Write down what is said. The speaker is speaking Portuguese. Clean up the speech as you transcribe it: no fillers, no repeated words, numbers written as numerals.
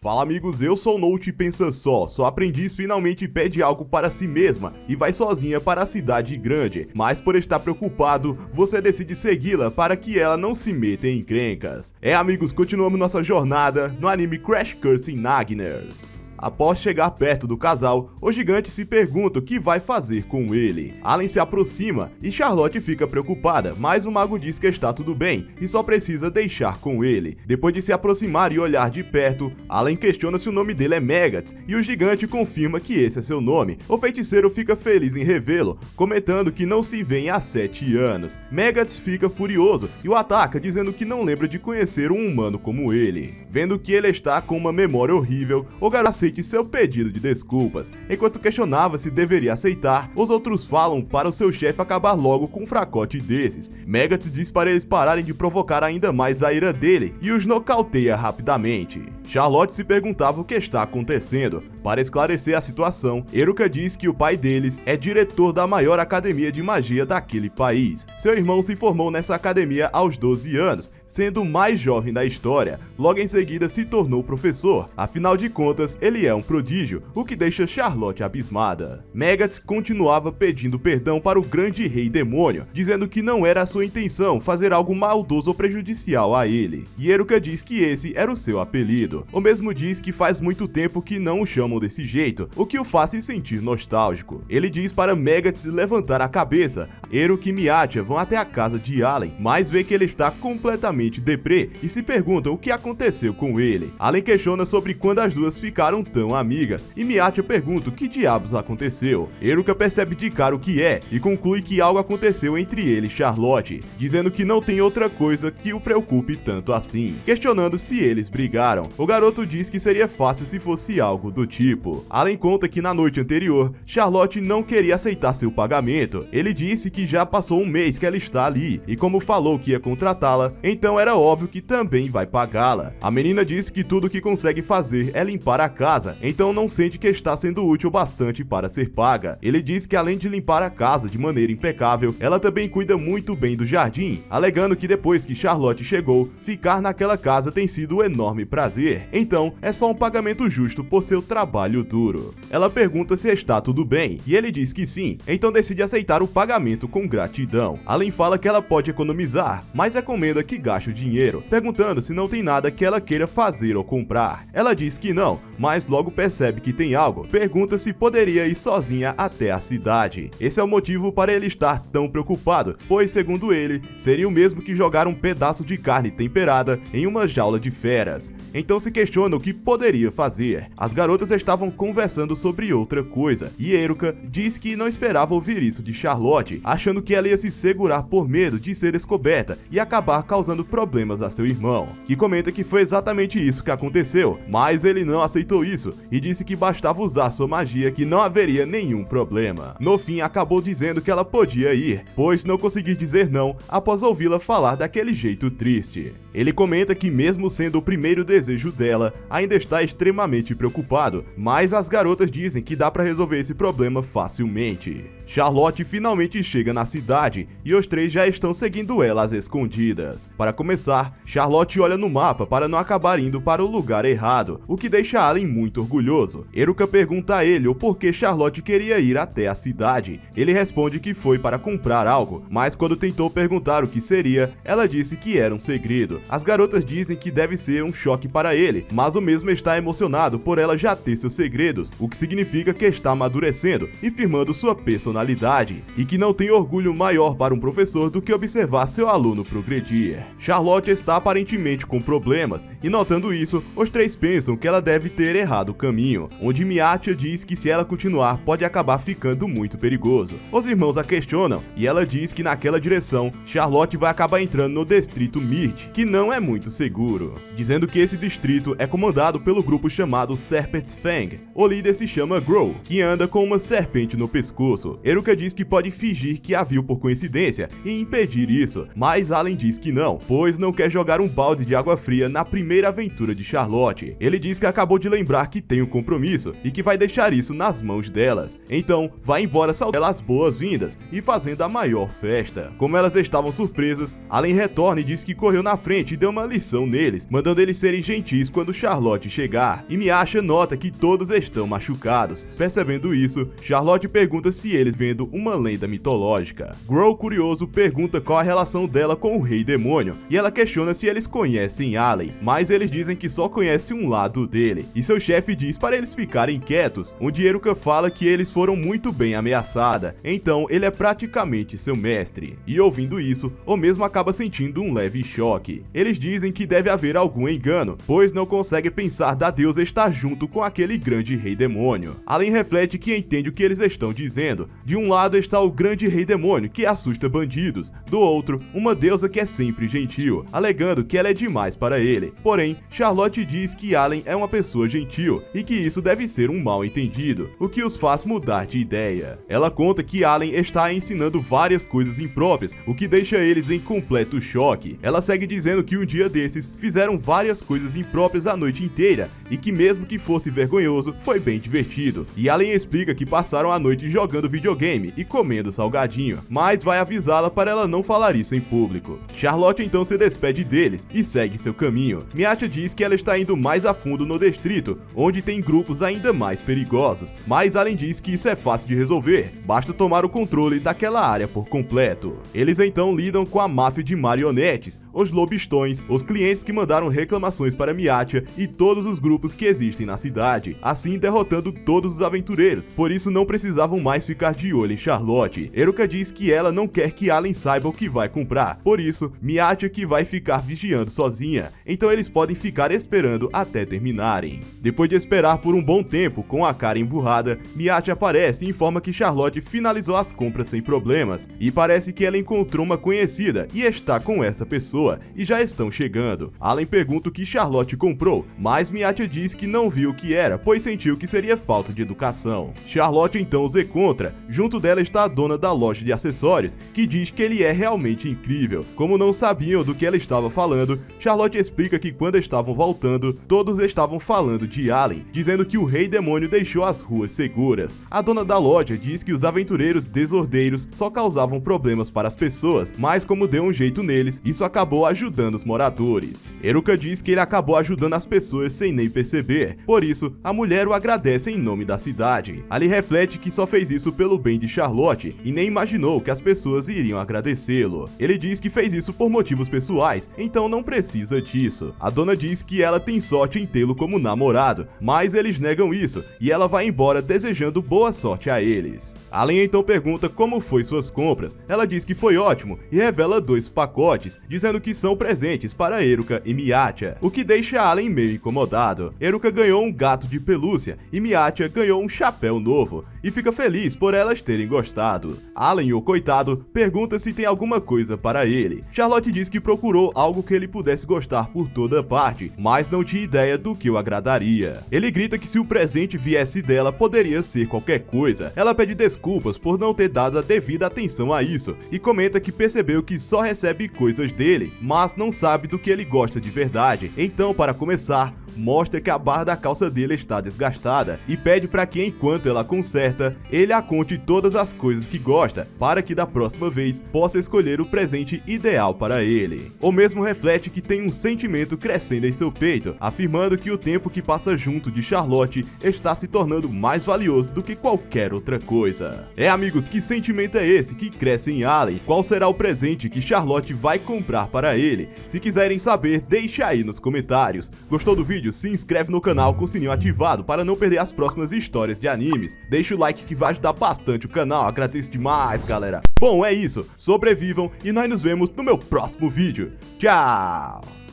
Fala amigos, eu sou o Note e pensa só aprendiz finalmente pede algo para si mesma e vai sozinha para a cidade grande, mas por estar preocupado, você decide segui-la para que ela não se meta em encrencas. Amigos, continuamos nossa jornada no anime Crash Course in Nightmares. Após chegar perto do casal, o gigante se pergunta o que vai fazer com ele. Alan se aproxima e Charlotte fica preocupada, mas o mago diz que está tudo bem e só precisa deixar com ele. Depois de se aproximar e olhar de perto, Alan questiona se o nome dele é Megatz e o gigante confirma que esse é seu nome. O feiticeiro fica feliz em revê-lo, comentando que não se vê há 7 anos. Megatz fica furioso e o ataca, dizendo que não lembra de conhecer um humano como ele. Vendo que ele está com uma memória horrível, o garoto aceita seu pedido de desculpas. Enquanto questionava se deveria aceitar, os outros falam para o seu chefe acabar logo com um fracote desses. Megatz diz para eles pararem de provocar ainda mais a ira dele e os nocauteia rapidamente. Charlotte se perguntava o que está acontecendo. Para esclarecer a situação, Eruka diz que o pai deles é diretor da maior academia de magia daquele país. Seu irmão se formou nessa academia aos 12 anos, sendo o mais jovem da história. Logo em seguida se tornou professor. Afinal de contas, ele é um prodígio, o que deixa Charlotte abismada. Megatz continuava pedindo perdão para o grande rei demônio, dizendo que não era a sua intenção fazer algo maldoso ou prejudicial a ele. E Eruka diz que esse era o seu apelido. O mesmo diz que faz muito tempo que não o chamam desse jeito, o que o faz se sentir nostálgico. Ele diz para Megatz levantar a cabeça. Eruka e Miatia vão até a casa de Alan, mas vê que ele está completamente deprê e se perguntam o que aconteceu com ele. Alan questiona sobre quando as duas ficaram tão amigas e Miatia pergunta o que diabos aconteceu. Eruka percebe de cara o que é e conclui que algo aconteceu entre ele e Charlotte, dizendo que não tem outra coisa que o preocupe tanto assim, questionando se eles brigaram. O garoto diz que seria fácil se fosse algo do tipo. Alan conta que na noite anterior, Charlotte não queria aceitar seu pagamento. Ele disse que já passou um mês que ela está ali, e como falou que ia contratá-la, então era óbvio que também vai pagá-la. A menina diz que tudo que consegue fazer é limpar a casa, então não sente que está sendo útil bastante para ser paga. Ele diz que além de limpar a casa de maneira impecável, ela também cuida muito bem do jardim, alegando que depois que Charlotte chegou, ficar naquela casa tem sido um enorme prazer. Então, é só um pagamento justo por seu trabalho duro. Ela pergunta se está tudo bem, e ele diz que sim, então decide aceitar o pagamento com gratidão. Alan fala que ela pode economizar, mas recomenda que gaste o dinheiro, perguntando se não tem nada que ela queira fazer ou comprar. Ela diz que não, mas logo percebe que tem algo, pergunta se poderia ir sozinha até a cidade. Esse é o motivo para ele estar tão preocupado, pois, segundo ele, seria o mesmo que jogar um pedaço de carne temperada em uma jaula de feras. Então se questiona o que poderia fazer. As garotas estavam conversando sobre outra coisa, e Eruka diz que não esperava ouvir isso de Charlotte, achando que ela ia se segurar por medo de ser descoberta e acabar causando problemas a seu irmão, que comenta que foi exatamente isso que aconteceu, mas ele não aceitou isso e disse que bastava usar sua magia que não haveria nenhum problema. No fim, acabou dizendo que ela podia ir, pois não conseguiu dizer não após ouvi-la falar daquele jeito triste. Ele comenta que mesmo sendo o primeiro desejo dela, ainda está extremamente preocupado, mas as garotas dizem que dá para resolver esse problema facilmente. Charlotte finalmente chega na cidade e os três já estão seguindo ela às escondidas. Para começar, Charlotte olha no mapa para não acabar indo para o lugar errado, o que deixa Alan muito orgulhoso. Eruka pergunta a ele o porquê Charlotte queria ir até a cidade. Ele responde que foi para comprar algo, mas quando tentou perguntar o que seria, ela disse que era um segredo. As garotas dizem que deve ser um choque para ele, mas o mesmo está emocionado por ela já ter seus segredos, o que significa que está amadurecendo e firmando sua personalidade, e que não tem orgulho maior para um professor do que observar seu aluno progredir. Charlotte está aparentemente com problemas, e notando isso, os três pensam que ela deve ter errado o caminho, onde Miatia diz que se ela continuar pode acabar ficando muito perigoso. Os irmãos a questionam, e ela diz que naquela direção, Charlotte vai acabar entrando no distrito Mirt, que não é muito seguro, dizendo que esse distrito é comandado pelo grupo chamado Serpent Fang. O líder se chama Grow, que anda com uma serpente no pescoço. Eruka diz que pode fingir que a viu por coincidência e impedir isso, mas Alan diz que não, pois não quer jogar um balde de água fria na primeira aventura de Charlotte. Ele diz que acabou de lembrar que tem um compromisso e que vai deixar isso nas mãos delas. Então, vai embora saudando elas boas-vindas e fazendo a maior festa. Como elas estavam surpresas, Alan retorna e diz que correu na frente e deu uma lição neles, mandando eles serem gentis gentis quando Charlotte chegar, e Miacha nota que todos estão machucados. Percebendo isso, Charlotte pergunta se eles vendo uma lenda mitológica. Grow, curioso, pergunta qual a relação dela com o Rei Demônio, e ela questiona se eles conhecem Allen, mas eles dizem que só conhecem um lado dele, e seu chefe diz para eles ficarem quietos, onde Eruka fala que eles foram muito bem ameaçada, então ele é praticamente seu mestre. E ouvindo isso, o mesmo acaba sentindo um leve choque. Eles dizem que deve haver algum engano, pois não consegue pensar da deusa estar junto com aquele grande Rei Demônio. Allen reflete que entende o que eles estão dizendo. De um lado está o grande Rei Demônio, que assusta bandidos, do outro, uma deusa que é sempre gentil, alegando que ela é demais para ele. Porém, Charlotte diz que Allen é uma pessoa gentil, e que isso deve ser um mal entendido, o que os faz mudar de ideia. Ela conta que Allen está ensinando várias coisas impróprias, o que deixa eles em completo choque. Ela segue dizendo que um dia desses fizeram várias coisas impróprias a noite inteira, e que mesmo que fosse vergonhoso, foi bem divertido. E Allen explica que passaram a noite jogando videogame e comendo salgadinho, mas vai avisá-la para ela não falar isso em público. Charlotte então se despede deles e segue seu caminho. Miacha diz que ela está indo mais a fundo no distrito, onde tem grupos ainda mais perigosos, mas Allen diz que isso é fácil de resolver, basta tomar o controle daquela área por completo. Eles então lidam com a máfia de marionetes, os lobistões, os clientes que mandaram reclamações para Miacha e todos os grupos que existem na cidade, assim derrotando todos os aventureiros, por isso não precisavam mais ficar de olho em Charlotte. Eruka diz que ela não quer que Allen saiba o que vai comprar, por isso Miacha que vai ficar vigiando sozinha, então eles podem ficar esperando até terminarem. Depois de esperar por um bom tempo com a cara emburrada, Miacha aparece e informa que Charlotte finalizou as compras sem problemas, e parece que ela encontrou uma conhecida e está com essa pessoa, e já estão chegando. Allen pergunta o que Charlotte comprou, mas Miacha diz que não viu o que era, pois sentiu que seria falta de educação. Charlotte então os encontra, junto dela está a dona da loja de acessórios, que diz que ele é realmente incrível. Como não sabiam do que ela estava falando, Charlotte explica que quando estavam voltando, todos estavam falando de Allen, dizendo que o Rei Demônio deixou as ruas seguras. A dona da loja diz que os aventureiros desordeiros só causavam problemas para as pessoas, mas como deu um jeito neles, isso acabou ajudando os moradores. Eruka diz que ele acabou ajudando as pessoas sem nem perceber, por isso a mulher o agradece em nome da cidade. Ali reflete que só fez isso pelo bem de Charlotte e nem imaginou que as pessoas iriam agradecê-lo. Ele diz que fez isso por motivos pessoais, então não precisa disso. A dona diz que ela tem sorte em tê-lo como namorado, mas eles negam isso e ela vai embora desejando boa sorte a eles. Allen então pergunta como foi suas compras. Ela diz que foi ótimo e revela 2 pacotes, dizendo que são presentes para Eruka e Miacha, o que deixa Allen meio incomodado. Eruka ganhou um gato de pelúcia e Miacha ganhou um chapéu novo, e fica feliz por elas terem gostado. Allen, o coitado, pergunta se tem alguma coisa para ele. Charlotte diz que procurou algo que ele pudesse gostar por toda parte, mas não tinha ideia do que o agradaria. Ele grita que se o presente viesse dela, poderia ser qualquer coisa. Ela pede desculpas por não ter dado a devida atenção a isso, e comenta que percebeu que só recebe coisas dele, mas não sabe do que ele gosta de verdade. Então, para começar, mostra que a barra da calça dele está desgastada e pede para que, enquanto ela conserta, ele a conte todas as coisas que gosta, para que da próxima vez possa escolher o presente ideal para ele. O mesmo reflete que tem um sentimento crescendo em seu peito, afirmando que o tempo que passa junto de Charlotte está se tornando mais valioso do que qualquer outra coisa. Amigos, que sentimento é esse que cresce em Allen? Qual será o presente que Charlotte vai comprar para ele? Se quiserem saber, deixe aí nos comentários. Gostou do vídeo? Se inscreve no canal com o sininho ativado para não perder as próximas histórias de animes. Deixa o like que vai ajudar bastante o canal, agradeço demais, galera. Bom, é isso, sobrevivam e nós nos vemos no meu próximo vídeo. Tchau!